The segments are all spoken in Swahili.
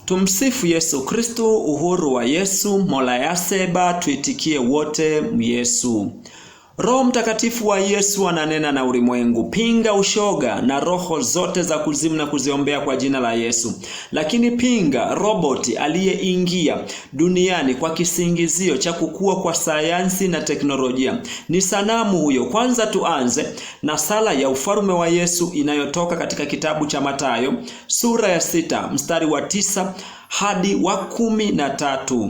Tumsifu Yesu Kristo. Uhuru wa Yesu. Mola yaseba tuitikie wote Yesu. Roho Mtakatifu wa Yesu ananena na ulimwengu. Pinga ushoga na roho zote za kuzimu na kuziombea kwa jina la Yesu. Lakini pinga roboti aliyeingia duniani kwa kisingizio cha kukua kwa sayansi na teknolojia. Ni sanamu huyo. Kwanza tuanze na sala ya ufalme wa Yesu inayotoka katika kitabu cha Mathayo sura ya 6 mstari wa 9 hadi wa 13.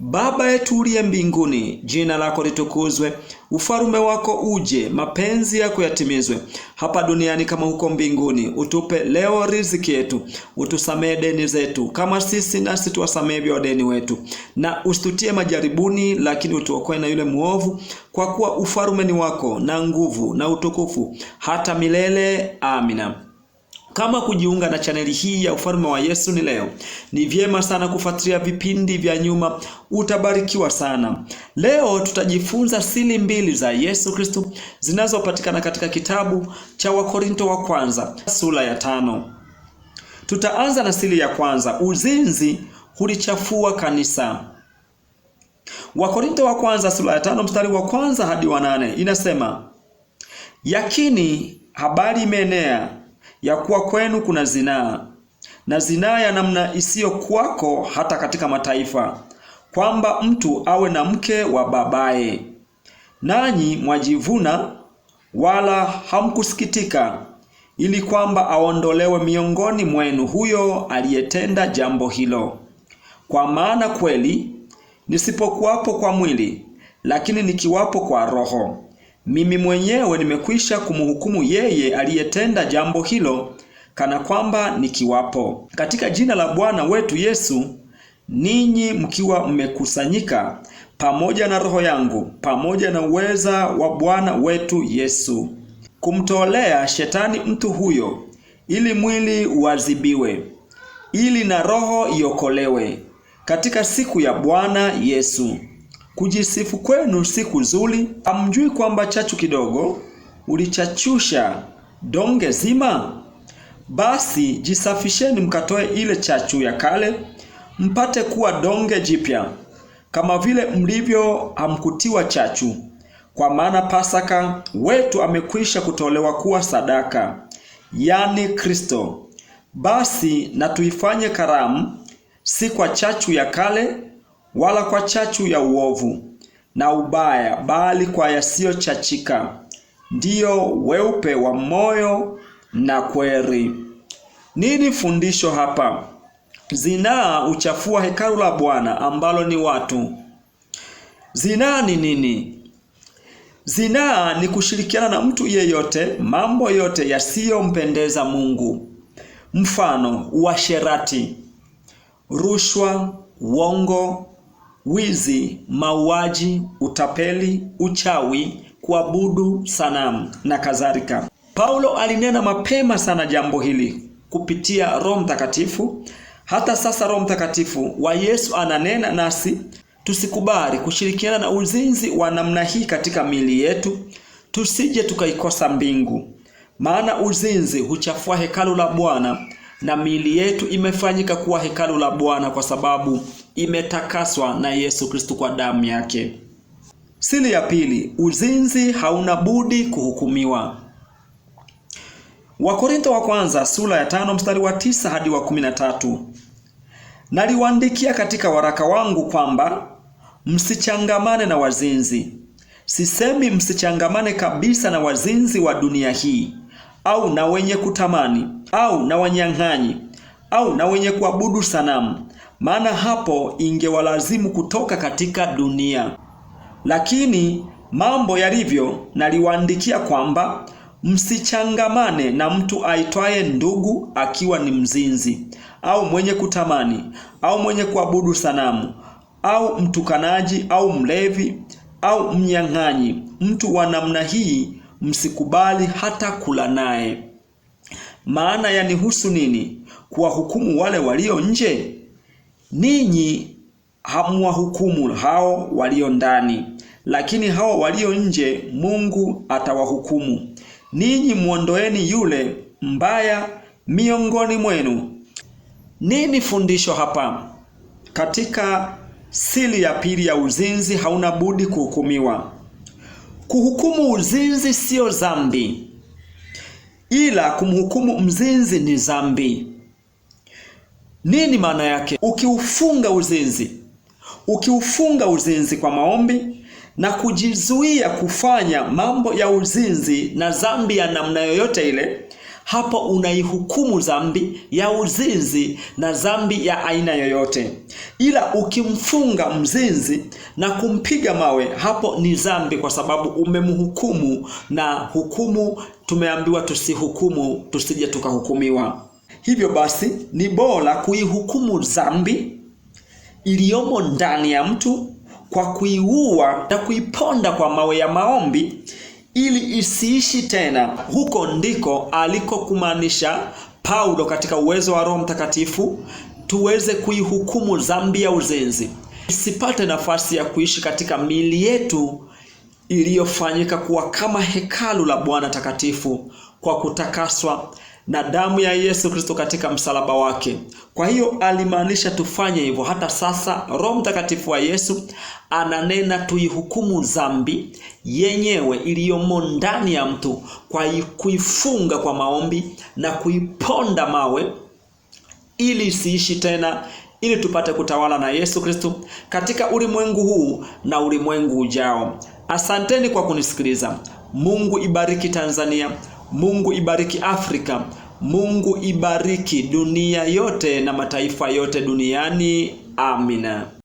Baba yetu uliye mbinguni, jina lako litukuzwe, ufalme wako uje, mapenzi yako yatimizwe hapa duniani kama huko mbinguni. Utupe leo riziki yetu, utusamee deni zetu kama sisi nasi tuwasamee wadeni wetu, na usitutie majaribuni, lakini utuokoe na yule muovu, kwa kuwa ufalme ni wako na nguvu na utukufu hata milele. Amina. Kama kujiunga na chaneli hii ya ufalme wa Yesu ni leo, ni vyema sana kufuatilia vipindi vya nyuma, utabarikiwa sana. Leo tutajifunza siri mbili za Yesu Kristo zinazopatikana katika kitabu cha Wakorinto wa kwanza sura ya 5. Tutaanza na siri ya kwanza, uzinzi hulichafua kanisa. Wakorinto wa kwanza sura ya 5 mstari wa kwanza hadi wa 8 inasema, yakini habari imeenea ya kuwa kwenu kuna zinaa, na zinaa ya namna isiyo kwako hata katika mataifa, kwamba mtu awe na mke wa babaye. Nanyi mwajivuna wala hamkusikitika, ili kwamba aondolewe miongoni mwenu huyo aliyetenda jambo hilo. Kwa maana kweli nisipokuwapo kwa mwili, lakini nikiwapo kwa roho, mimi mwenyewe nimekwisha kumhukumu yeye aliyetenda jambo hilo, kana kwamba nikiwapo. Katika jina la Bwana wetu Yesu, ninyi mkiwa mmekusanyika pamoja na roho yangu, pamoja na uweza wa Bwana wetu Yesu, kumtolea shetani mtu huyo, ili mwili uadhibiwe, ili na roho iokolewe katika siku ya Bwana Yesu. Kujisifu kwenu si kuzuri. Hamjui kwamba chachu kidogo ulichachusha donge zima? Basi jisafisheni, mkatoe ile chachu ya kale, mpate kuwa donge jipya, kama vile mlivyo hamkutiwa chachu. Kwa maana Pasaka wetu amekwisha kutolewa kuwa sadaka, yani Kristo. Basi na tuifanye karamu, si kwa chachu ya kale wala kwa chachu ya uovu na ubaya, bali kwa yasiyochachika, ndiyo weupe wa moyo na kweli. Nini fundisho hapa? Zinaa uchafua hekalu la Bwana ambalo ni watu. Zinaa ni nini? Zinaa ni kushirikiana na mtu yeyote mambo yote yasiyompendeza Mungu. Mfano, uasherati, rushwa, uongo, wizi, mauaji, utapeli, uchawi, kuabudu sanamu na kadhalika. Paulo alinena mapema sana jambo hili kupitia Roho Mtakatifu. Hata sasa Roho Mtakatifu wa Yesu ananena nasi tusikubali kushirikiana na uzinzi wa namna hii katika miili yetu, tusije tukaikosa mbingu. Maana uzinzi huchafua hekalu la Bwana, na miili yetu imefanyika kuwa hekalu la Bwana kwa sababu imetakaswa na Yesu Kristo kwa damu yake. Siri ya pili, uzinzi hauna budi kuhukumiwa. Wakorinto wa kwanza sura ya 5 mstari wa 9 hadi wa 13. Naliwaandikia katika waraka wangu kwamba msichangamane na wazinzi. Sisemi msichangamane kabisa na wazinzi wa dunia hii, au na wenye kutamani, au na wanyang'anyi, au na wenye kuabudu sanamu, maana hapo ingewalazimu kutoka katika dunia. Lakini mambo yalivyo, naliwaandikia kwamba msichangamane na mtu aitwaye ndugu akiwa ni mzinzi, au mwenye kutamani, au mwenye kuabudu sanamu, au mtukanaji, au mlevi, au mnyang'anyi. Mtu wa namna hii msikubali hata kula naye. Maana yanihusu nini kuwahukumu wale walio nje? Ninyi hamwahukumu hao walio ndani, lakini hao walio nje Mungu atawahukumu. Ninyi muondoeni yule mbaya miongoni mwenu, Nini fundisho hapa? Katika siri ya pili ya uzinzi, hauna budi kuhukumiwa. Kuhukumu uzinzi sio dhambi, ila kumhukumu mzinzi ni dhambi. Nini maana yake? Ukiufunga uzinzi kwa maombi na kujizuia kufanya mambo ya uzinzi na dhambi ya namna yoyote ile, hapo unaihukumu dhambi ya uzinzi na dhambi ya aina yoyote. Ila ukimfunga mzinzi na kumpiga mawe, hapo ni dhambi, kwa sababu umemhukumu, na hukumu tumeambiwa tusihukumu, tusije tukahukumiwa. Hivyo basi ni bora kuihukumu dhambi iliyomo ndani ya mtu kwa kuiua na kuiponda kwa mawe ya maombi ili isiishi tena. Huko ndiko alikokumaanisha Paulo katika uwezo wa Roho Mtakatifu tuweze kuihukumu dhambi ya uzinzi, isipate nafasi ya kuishi katika miili yetu iliyofanyika kuwa kama hekalu la Bwana takatifu kwa kutakaswa na damu ya Yesu Kristo katika msalaba wake. Kwa hiyo alimaanisha tufanye hivyo. Hata sasa Roho Mtakatifu wa Yesu ananena tuihukumu dhambi yenyewe iliyomo ndani ya mtu kwa kuifunga kwa maombi na kuiponda mawe ili isiishi tena, ili tupate kutawala na Yesu Kristo katika ulimwengu huu na ulimwengu ujao. Asanteni kwa kunisikiliza. Mungu ibariki Tanzania. Mungu ibariki Afrika. Mungu ibariki dunia yote na mataifa yote duniani. Amina.